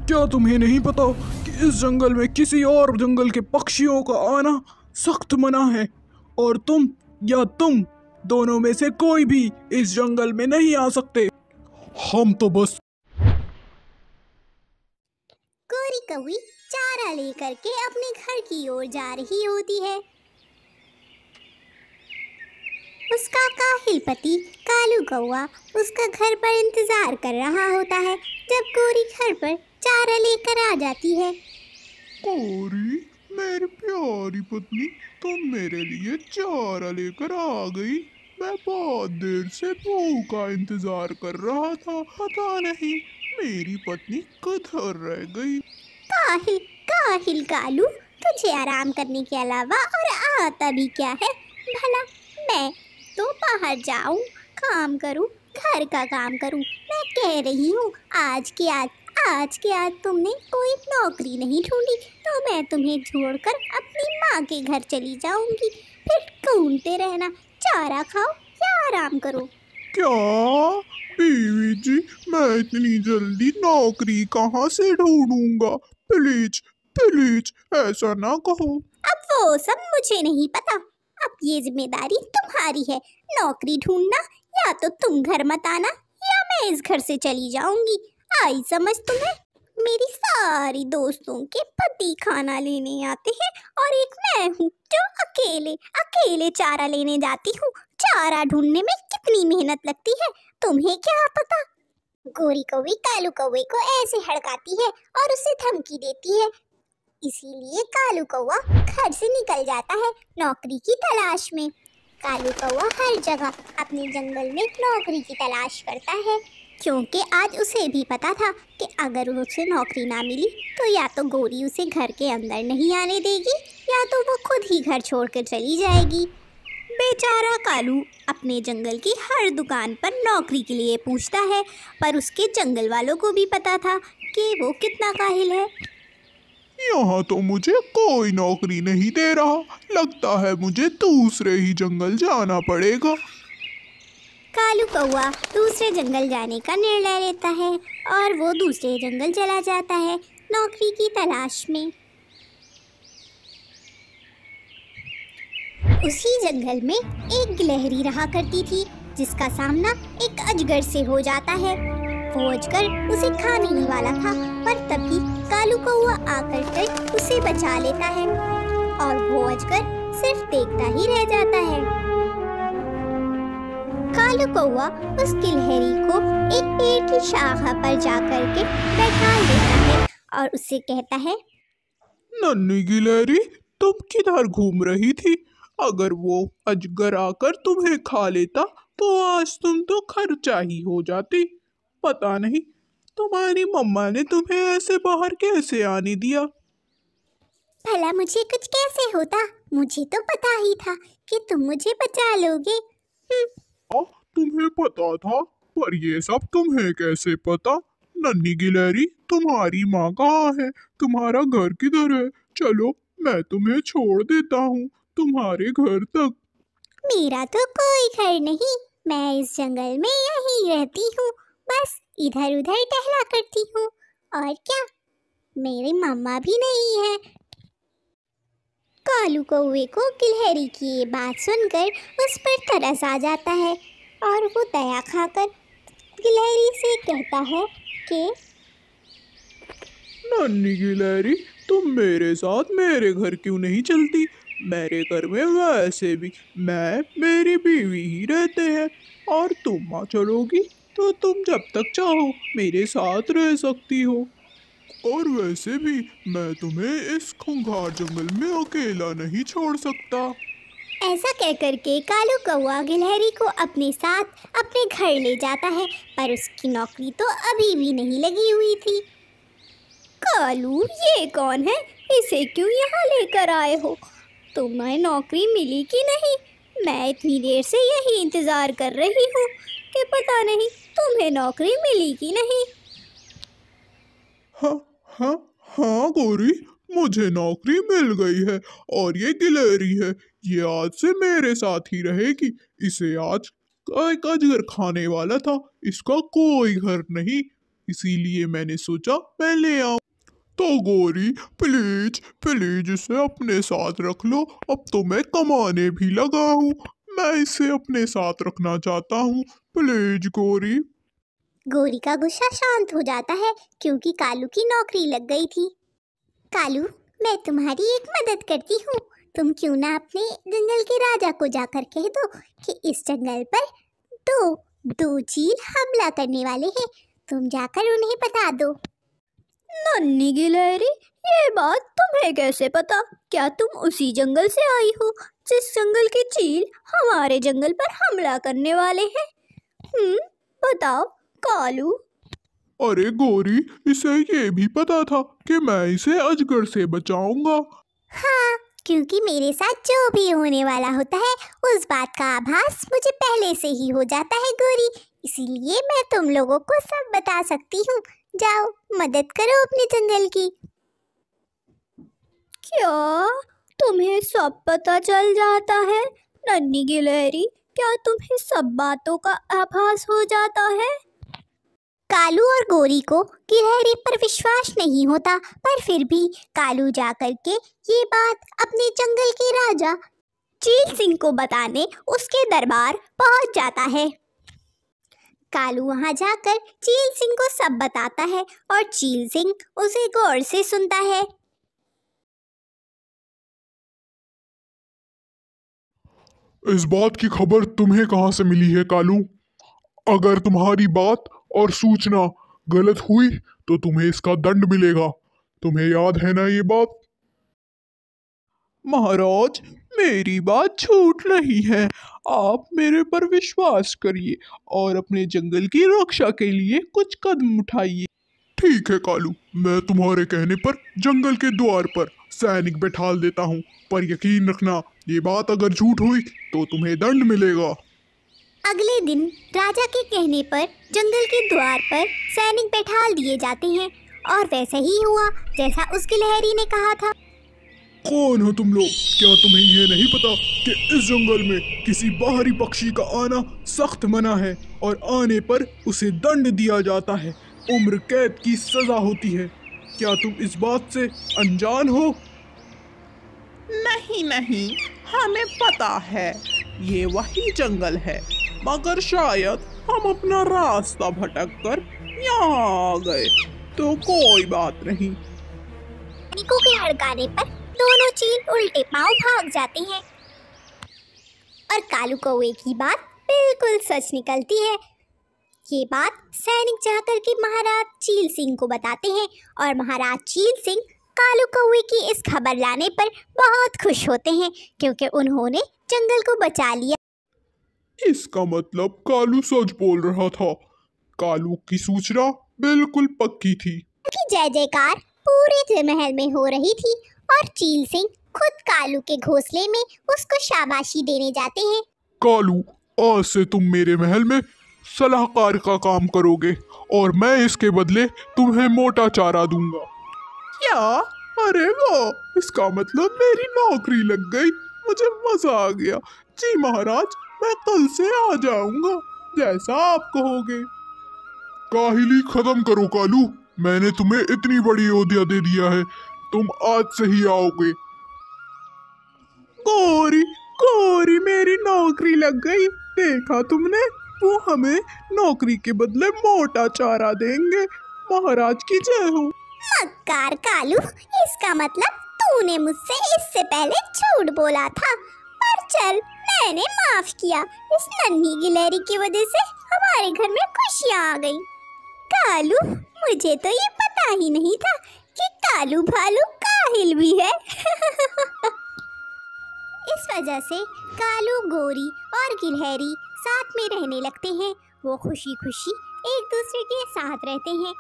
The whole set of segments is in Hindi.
क्या तुम्हें नहीं पता कि इस जंगल में किसी और जंगल के पक्षियों का आना सख्त मना है, और तुम दोनों में से कोई भी इस जंगल में नहीं आ सकते। हम तो बस गोरी कौवी चारा लेकर के अपने घर की ओर जा रही होती है। उसका काहिल पति कालू कौवा उसका घर पर इंतजार कर रहा होता है। जब गोरी घर पर चारा लेकर आ जाती है। गोरी, मेरी प्यारी पत्नी, तुम मेरे लिए चारा लेकर आ गई। मैं बहुत देर से भूख का इंतजार कर रहा था, पता नहीं मेरी पत्नी किधर रह गई। काहिल काहिल कालू, तुझे आराम करने के अलावा और आता भी क्या है भला? मैं तो बाहर जाऊं, काम करूं, घर का काम करूं। मैं कह रही हूँ आज के आज तुमने कोई नौकरी नहीं ढूंढी तो मैं तुम्हें छोड़कर अपनी माँ के घर चली जाऊंगी। फिर घूमते रहना, चारा खाओ या आराम करो। क्या बीवी जी, मैं इतनी जल्दी नौकरी कहाँ से ढूंढूंगा? प्लीज प्लीज ऐसा ना कहो। अब वो सब मुझे नहीं पता, अब ये जिम्मेदारी तुम्हारी है। नौकरी ढूंढना, या तो तुम घर मत आना या मैं इस घर से चली जाऊंगी। आई समझ तुम्हें? मेरी सारी दोस्तों के पति खाना लेने आते हैं और एक मैं हूँ जो अकेले अकेले चारा लेने जाती हूँ। चारा ढूंढने में कितनी मेहनत लगती है तुम्हें क्या पता? गोरी कौवी कालू कौवे को ऐसे हड़काती है और उसे धमकी देती है। इसीलिए कालू कौवा घर से निकल जाता है नौकरी की तलाश में। कालू कौवा हर जगह अपने जंगल में नौकरी की तलाश करता है, क्योंकि आज उसे भी पता था कि अगर उसे नौकरी ना मिली तो या तो गोरी उसे घर के अंदर नहीं आने देगी या तो वो खुद ही घर छोड़कर चली जाएगी। बेचारा कालू अपने जंगल की हर दुकान पर नौकरी के लिए पूछता है, पर उसके जंगल वालों को भी पता था कि वो कितना काहिल है। यहाँ तो मुझे कोई नौकरी नहीं दे रहा, लगता है मुझे दूसरे ही जंगल जाना पड़ेगा। कालू कौवा दूसरे जंगल जाने का निर्णय लेता है और वो दूसरे जंगल चला जाता है नौकरी की तलाश में। उसी जंगल में एक गिलहरी रहा करती थी जिसका सामना एक अजगर से हो जाता है। वो अजगर उसे खाने ही वाला था, पर तभी कालू कौवा आकर के उसे बचा लेता है और वो अजगर सिर्फ देखता ही रह जाता है। कालू कौवा उस गिलहरी को एक पेड़ की शाखा पर जाकर के बैठा लेता है और उससे कहता है, नन्ही गिलहरी, तुम किधर घूम रही थी? अगर वो अजगर आकर तुम्हें खा लेता तो आज तुम तो खर्चा ही हो जाती। पता नहीं तुम्हारी मम्मा ने तुम्हें ऐसे बाहर कैसे आने दिया। भला मुझे कुछ कैसे होता? मुझे तो पता ही था कि तुम मुझे बचा लोगे। तुम्हें पता था, पर ये सब तुम्हें कैसे पता? नन्ही गिलहरी, तुम्हारी माँ कहाँ है? तुम्हारा घर किधर है? चलो मैं तुम्हें छोड़ देता हूँ तुम्हारे घर तक। मेरा तो कोई घर नहीं, मैं इस जंगल में यहीं रहती हूँ, बस इधर उधर टहला करती हूँ। और क्या, मेरी मम्मा भी नहीं है। कालू कौवे को गिलहरी की ये बात सुनकर उस पर तरस आ जाता है और वो दया खाकर गिलहरी से कहता है कि नन्ही गिलहरी, तुम मेरे साथ मेरे घर क्यों नहीं चलती? मेरे घर में वैसे भी मैं मेरी बीवी ही रहते हैं, और तुम माँ चलोगी तो तुम जब तक चाहो मेरे साथ रह सकती हो। और वैसे भी मैं तुम्हें इस खूंखार जंगल में अकेला नहीं छोड़ सकता। ऐसा कह करके कालू कौवा गिलहरी को अपने साथ अपने घर ले जाता है, पर उसकी नौकरी तो अभी भी नहीं लगी हुई थी। कालू, ये कौन है? इसे क्यों यहाँ लेकर आए हो? तुम्हें नौकरी मिली कि नहीं? मैं इतनी देर से यही इंतजार कर रही हूँ कि पता नहीं तुम्हें नौकरी मिली कि नहीं। हाँ हाँ हाँ गोरी, मुझे नौकरी मिल गई है, और ये गिलहरी है, ये आज से मेरे साथ ही रहेगी। इसे आज एक अजगर खाने वाला था, इसका कोई घर नहीं, इसीलिए मैंने सोचा मैं ले आऊं। तो गोरी प्लीज प्लीज इसे अपने साथ रख लो, अब तो मैं कमाने भी लगा हूँ, मैं इसे अपने साथ रखना चाहता हूँ, प्लीज गोरी। गोरी का गुस्सा शांत हो जाता है क्योंकि कालू की नौकरी लग गई थी। कालू, मैं तुम्हारी एक मदद करती हूँ। तुम क्यों ना अपने जंगल के राजा को जाकर कह दो कि इस जंगल पर दो चील हमला करने वाले हैं। तुम जाकर उन्हें बता दो। नन्ही गिलहरी, ये बात तुम्हें कैसे पता? क्या तुम उसी जंगल से आई हो जिस जंगल के चील हमारे जंगल पर हमला करने वाले हैं? बताओ कालू। अरे गोरी, इसे ये भी पता था कि मैं इसे अजगर से बचाऊंगा। हाँ, क्योंकि मेरे साथ जो भी होने वाला होता है उस बात का आभास मुझे पहले से ही हो जाता है गोरी, इसीलिए मैं तुम लोगों को सब बता सकती हूँ। जाओ, मदद करो अपने जंगल की। क्या तुम्हें सब पता चल जाता है नन्ही गिलहरी? क्या तुम्हें सब बातों का आभास हो जाता है? कालू और गोरी को गिलहरी पर विश्वास नहीं होता, पर फिर भी कालू जाकर के ये बात अपने जंगल के राजा चील सिंह को बताने उसके दरबार पहुंच जाता है। कालू वहां जाकर चील सिंह को सब बताता है और चील सिंह उसे गौर से सुनता है। इस बात की खबर तुम्हें कहाँ से मिली है कालू? अगर तुम्हारी बात और सूचना गलत हुई तो तुम्हें इसका दंड मिलेगा, तुम्हें याद है ना ये बात? महाराज, मेरी बात झूठ नहीं है, आप मेरे पर विश्वास करिए और अपने जंगल की रक्षा के लिए कुछ कदम उठाइए। ठीक है कालू, मैं तुम्हारे कहने पर जंगल के द्वार पर सैनिक बैठा देता हूँ, पर यकीन रखना ये बात अगर झूठ हुई तो तुम्हें दंड मिलेगा। अगले दिन राजा के कहने पर जंगल के द्वार पर सैनिक बैठा दिए जाते हैं और वैसा ही हुआ जैसा उस गिलहरी ने कहा था। कौन हो तुम लोग? क्या तुम्हें ये नहीं पता कि इस जंगल में किसी बाहरी पक्षी का आना सख्त मना है और आने पर उसे दंड दिया जाता है, उम्र कैद की सजा होती है? क्या तुम इस बात से अनजान हो? नहीं नहीं, हमें पता है, ये वही जंगल है, मगर शायद हम अपना रास्ता भटक कर यहाँ आ गए, तो कोई बात नहीं। सैनिकों के हड़काने पर दोनों चील उल्टे पांव भाग जाते हैं और कालू कौवे की बात बिल्कुल सच निकलती है। ये बात सैनिक जाकर के महाराज चील सिंह को बताते हैं और महाराज चील सिंह कालू कौवे की इस खबर लाने पर बहुत खुश होते हैं क्योंकि उन्होंने जंगल को बचा लिया। इसका मतलब कालू सच बोल रहा था, कालू की सूचना बिल्कुल पक्की थी। की जय जयकार पूरे महल में हो रही थी और चील सिंह खुद कालू के घोंसले में उसको शाबाशी देने जाते हैं। कालू, आज से तुम मेरे महल में सलाहकार का काम करोगे और मैं इसके बदले तुम्हें मोटा चारा दूंगा। क्या? अरे वाह, इसका मतलब मेरी नौकरी लग गई, मुझे मजा आ गया। जी महाराज, मैं कल से आ जाऊंगा, जैसा आप कहोगे। काहिली खत्म करो कालू, मैंने तुम्हें इतनी बड़ी ओहदा दे दिया है, तुम आज से ही आओगे। गोरी गोरी, मेरी नौकरी लग गई, देखा तुमने, वो हमें नौकरी के बदले मोटा चारा देंगे। महाराज की जय हो। मक्कार कालू, इसका मतलब तूने मुझसे इससे पहले झूठ बोला था, पर चल मैंने माफ किया। इस नन्ही गिलहरी की वजह से हमारे घर में खुशियाँ आ गई। कालू, मुझे तो ये पता ही नहीं था कि कालू भालू काहिल भी है। इस वजह से कालू, गोरी और गिलहरी साथ में रहने लगते हैं। वो खुशी खुशी एक दूसरे के साथ रहते हैं।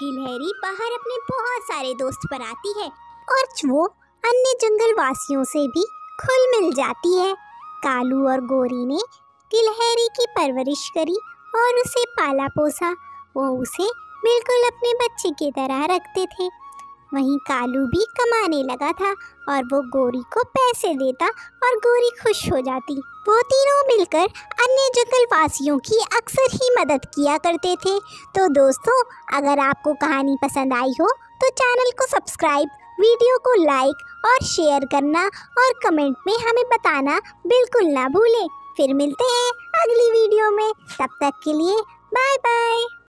गिलहरी बाहर अपने बहुत सारे दोस्त बनाती है और वो अन्य जंगल वासियों से भी खुल मिल जाती है। कालू और गोरी ने गिलहरी की परवरिश करी और उसे पाला पोसा। वो उसे बिल्कुल अपने बच्चे की तरह रखते थे। वहीं कालू भी कमाने लगा था और वो गोरी को पैसे देता और गोरी खुश हो जाती। वो तीनों मिलकर अन्य जंगल वासियों की अक्सर ही मदद किया करते थे। तो दोस्तों, अगर आपको कहानी पसंद आई हो तो चैनल को सब्सक्राइब, वीडियो को लाइक और शेयर करना और कमेंट में हमें बताना बिल्कुल ना भूलें। फिर मिलते हैं अगली वीडियो में, तब तक के लिए बाय बाय।